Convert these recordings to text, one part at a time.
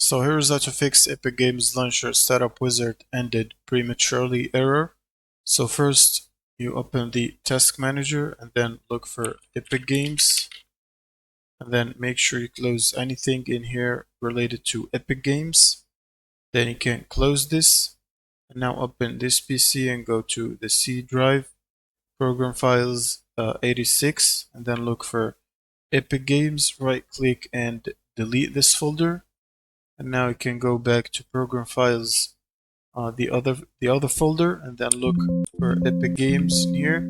So here's how to fix Epic Games Launcher Setup Wizard ended prematurely error. So first you open the task manager and then look for Epic Games, and then make sure you close anything in here related to Epic Games. Then you can close this, and now open this PC and go to the C drive, program files 86, and then look for Epic Games, right click and delete this folder. And now you can go back to program files, the other folder, and then look for Epic Games in here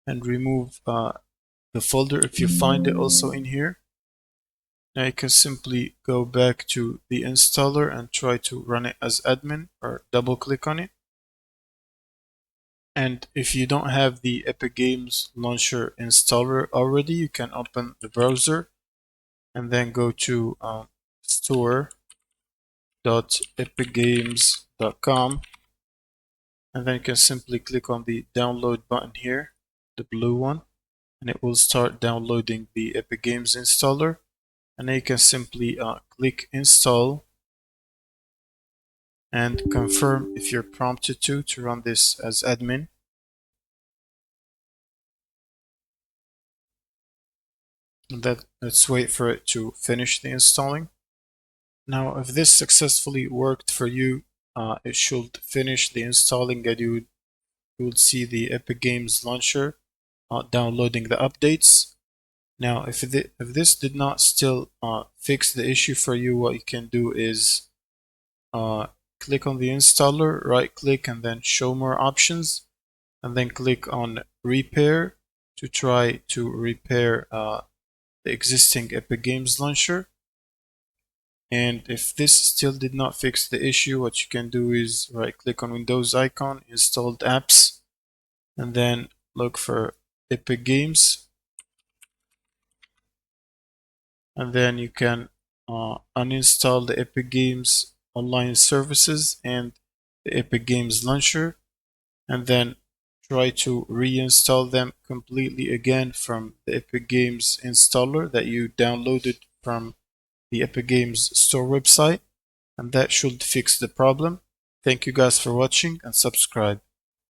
and remove the folder if you find it also in here. Now you can simply go back to the installer and try to run it as admin or double click on it. And if you don't have the Epic Games Launcher installer already, you can open the browser and then go to store.epicgames.com, and then you can simply click on the download button here, the blue one, and it will start downloading the Epic Games installer. And then you can simply click install and confirm if you're prompted to run this as admin. And let's wait for it to finish the installing. Now if this successfully worked for you, it should finish the installing and you would see the Epic Games Launcher downloading the updates. Now if this did not still fix the issue for you, what you can do is click on the installer, right click and then show more options, and then click on repair to try to repair the existing Epic Games Launcher. And if this still did not fix the issue, what you can do is right click on Windows icon, installed apps, and then look for Epic Games, and then you can uninstall the Epic Games online services and the Epic Games Launcher, and then try to reinstall them completely again from the Epic Games installer that you downloaded from the Epic Games store website, and that should fix the problem. Thank you guys for watching and subscribe.